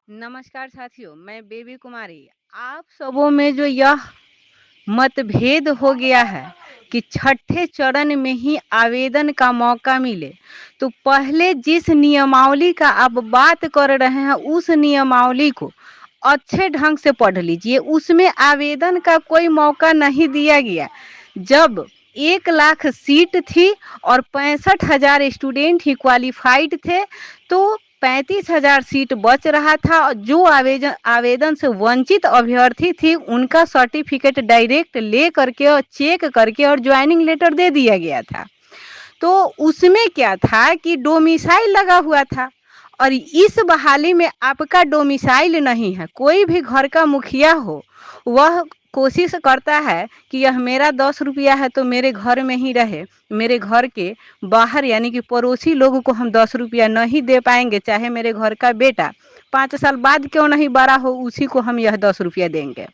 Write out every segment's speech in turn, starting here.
नमस्कार साथियों, मैं बेबी कुमारी। आप सबों में जो यह मतभेद हो गया है कि छठे चरण में ही आवेदन का मौका मिले, तो पहले जिस नियमावली का आप बात कर रहे हैं उस नियमावली को अच्छे ढंग से पढ़ लीजिए। उसमें आवेदन का कोई मौका नहीं दिया गया। जब 1 लाख सीट थी और 65,000 स्टूडेंट ही क्वालिफाइड थे, तो 35,000 सीट बच रहा था और जो आवेदन आवेदन से वंचित अभ्यर्थी थी उनका सर्टिफिकेट डायरेक्ट ले करके और चेक करके और ज्वाइनिंग लेटर दे दिया गया था। तो उसमें क्या था कि डोमिसाइल लगा हुआ था और इस बहाली में आपका डोमिसाइल नहीं है। कोई भी घर का मुखिया हो, वह कोशिश करता है कि यह मेरा 10 रुपया है तो मेरे घर में ही रहे, मेरे घर के बाहर यानी कि पड़ोसी लोगों को हम 10 रुपया नहीं दे पाएंगे, चाहे मेरे घर का बेटा 5 साल बाद क्यों नहीं बड़ा हो, उसी को हम यह 10 रुपया देंगे।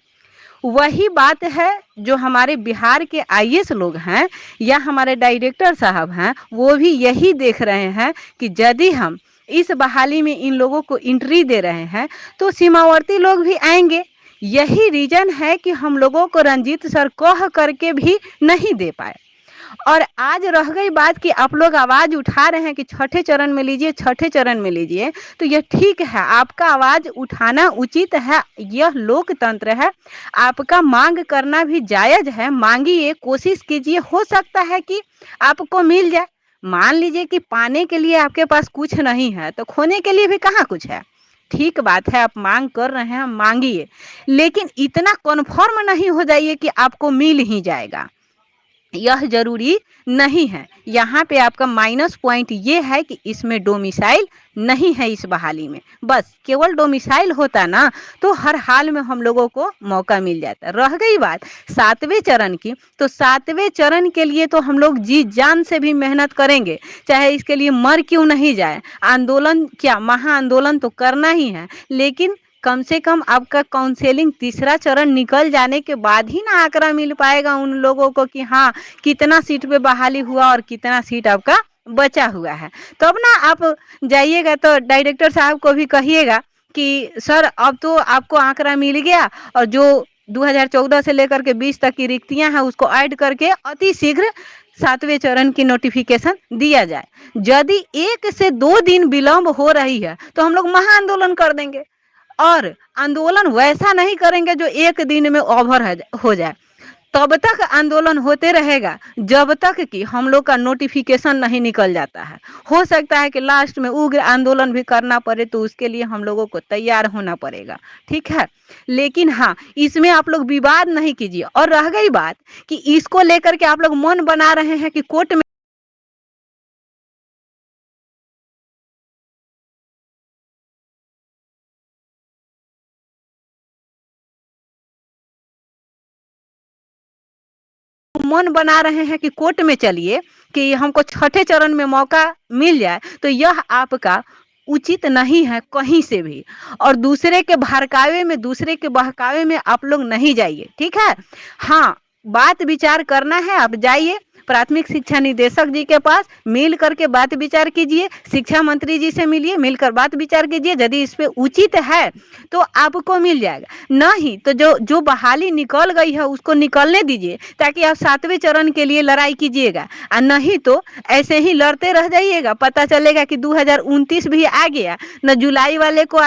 वही बात है जो हमारे बिहार के आईएएस लोग हैं या हमारे डायरेक्टर साहब हैं, वो भी यही देख रहे हैं कि यदि हम इस बहाली में इन लोगों को एंट्री दे रहे हैं तो सीमावर्ती लोग भी आएंगे। यही रीजन है कि हम लोगों को रंजीत सर कह करके भी नहीं दे पाए। और आज रह गई बात कि आप लोग आवाज़ उठा रहे हैं कि छठे चरण में लीजिए, छठे चरण में लीजिए, तो यह ठीक है, आपका आवाज़ उठाना उचित है, यह लोकतंत्र है, आपका मांग करना भी जायज़ है। मांगिए, कोशिश कीजिए, हो सकता है कि आपको मिल जाए। मान लीजिए कि पाने के लिए आपके पास कुछ नहीं है तो खोने के लिए भी कहाँ कुछ है। ठीक बात है, आप मांग कर रहे हैं, मांगिए, लेकिन इतना कन्फर्म नहीं हो जाइए कि आपको मिल ही जाएगा। यह जरूरी नहीं है। यहाँ पे आपका माइनस पॉइंट ये है कि इसमें डोमिसाइल नहीं है। इस बहाली में बस केवल डोमिसाइल होता ना तो हर हाल में हम लोगों को मौका मिल जाता। रह गई बात 7वें चरण की, तो 7वें चरण के लिए तो हम लोग जी जान से भी मेहनत करेंगे, चाहे इसके लिए मर क्यों नहीं जाए। आंदोलन क्या, महा आंदोलन तो करना ही है, लेकिन कम से कम आपका काउंसेलिंग तीसरा चरण निकल जाने के बाद ही ना आंकड़ा मिल पाएगा उन लोगों को कि हाँ कितना सीट पे बहाली हुआ और कितना सीट आपका बचा हुआ है। तब ना आप जाइएगा तो डायरेक्टर साहब को भी कहिएगा कि सर अब तो आपको आंकड़ा मिल गया और जो 2014 से लेकर के 20 तक की रिक्तियां हैं उसको ऐड करके अति शीघ्र 7वें चरण की नोटिफिकेशन दिया जाए। यदि 1 से 2 दिन विलम्ब हो रही है तो हम लोग महा आंदोलन कर देंगे और आंदोलन वैसा नहीं करेंगे जो 1 दिन में ओवर हो जाए। तब तक आंदोलन होते रहेगा जब तक कि हम लोग का नोटिफिकेशन नहीं निकल जाता है। हो सकता है कि लास्ट में उग्र आंदोलन भी करना पड़े, तो उसके लिए हम लोगों को तैयार होना पड़ेगा, ठीक है। लेकिन हाँ, इसमें आप लोग विवाद नहीं कीजिए। और रह गई बात कि इसको लेकर के आप लोग मन बना रहे हैं कि कोर्ट में मन बना रहे हैं कि कोर्ट में चलिए कि हमको छठे चरण में मौका मिल जाए, तो यह आपका उचित नहीं है कहीं से भी। और दूसरे के भड़कावे में, दूसरे के बहकावे में आप लोग नहीं जाइए, ठीक है। हाँ, बात विचार करना है, आप जाइए प्राथमिक शिक्षा निदेशक जी के पास, मिल करके बात विचार कीजिए, शिक्षा मंत्री जी से मिलिए, मिलकर बात विचार कीजिए। यदि इस पे उचित है तो आपको मिल जाएगा, नहीं तो जो जो बहाली निकल गई है उसको निकलने दीजिए, ताकि आप 7वें चरण के लिए लड़ाई कीजिएगा। और नहीं तो ऐसे ही लड़ते रह जाइएगा, पता चलेगा कि 2029 भी आ गया, न जुलाई वाले को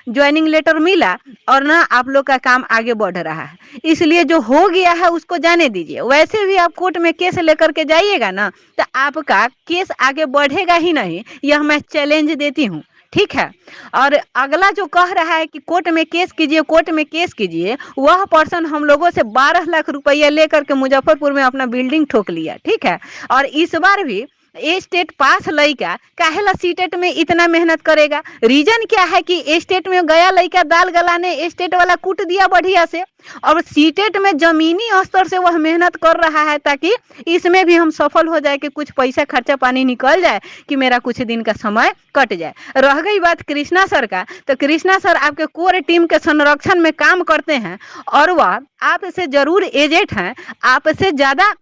ज्वाइनिंग लेटर मिला और ना आप लोग का काम आगे बढ़ रहा है। इसलिए जो हो गया है उसको जाने दीजिए। वैसे भी आप कोर्ट में केस लेकर के जाइएगा ना तो आपका केस आगे बढ़ेगा ही नहीं, यह मैं चैलेंज देती हूँ, ठीक है। और अगला जो कह रहा है कि कोर्ट में केस कीजिए, कोर्ट में केस कीजिए, वह पर्सन हम लोगों से 12 लाख रुपया लेकर के मुजफ्फरपुर में अपना बिल्डिंग ठोक लिया, ठीक है। और इस बार भी ए स्टेट पास लड़का काहेला सीटेट में इतना मेहनत करेगा। रीजन क्या है कि ए स्टेट में गया लड़का दाल गलाने, ए स्टेट वाला कूट दिया बढ़िया से, और सीटेट में जमीनी स्तर से वह मेहनत कर रहा है ताकि इसमें भी हम सफल हो जाए कि कुछ पैसा खर्चा पानी निकल जाए, कि मेरा कुछ दिन का समय कट जाए। रह गई बात कृष्णा सर का, तो कृष्णा सर आपके कोर टीम के संरक्षण में काम करते हैं और वह आपसे जरूर एजेंट हैं, आपसे ज़्यादा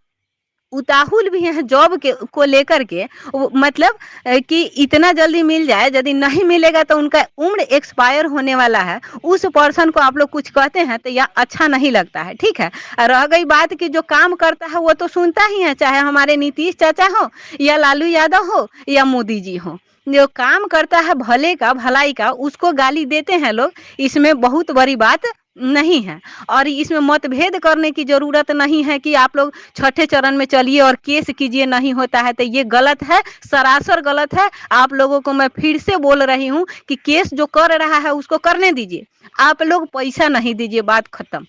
उताहुल भी हैं जॉब के को लेकर के, मतलब कि इतना जल्दी मिल जाए, यदि नहीं मिलेगा तो उनका उम्र एक्सपायर होने वाला है, उस पर्सन को आप लोग कुछ कहते हैं तो यह अच्छा नहीं लगता है, ठीक है। रह गई बात कि जो काम करता है वो तो सुनता ही है, चाहे हमारे नीतीश चाचा हो या लालू यादव हो या मोदी जी हो, जो काम करता है भले का भलाई का उसको गाली देते हैं लोग, इसमें बहुत बड़ी बात नहीं है। और इसमें मतभेद करने की ज़रूरत नहीं है कि आप लोग छठे चरण में चलिए और केस कीजिए, नहीं होता है तो ये गलत है, सरासर गलत है। आप लोगों को मैं फिर से बोल रही हूँ कि केस जो कर रहा है उसको करने दीजिए, आप लोग पैसा नहीं दीजिए, बात खत्म।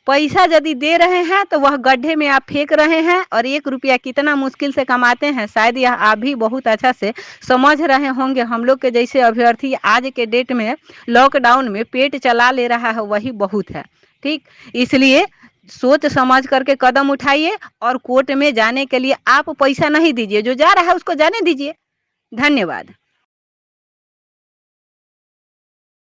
पैसा यदि दे रहे हैं तो वह गड्ढे में आप फेंक रहे हैं, और 1 रुपया कितना मुश्किल से कमाते हैं शायद यह आप भी बहुत अच्छा से समझ रहे होंगे। हम लोग के जैसे अभ्यर्थी आज के डेट में लॉकडाउन में पेट चला ले रहा है वही बहुत है, ठीक। इसलिए सोच समझ करके कदम उठाइए, और कोर्ट में जाने के लिए आप पैसा नहीं दीजिए, जो जा रहा है उसको जाने दीजिए। धन्यवाद।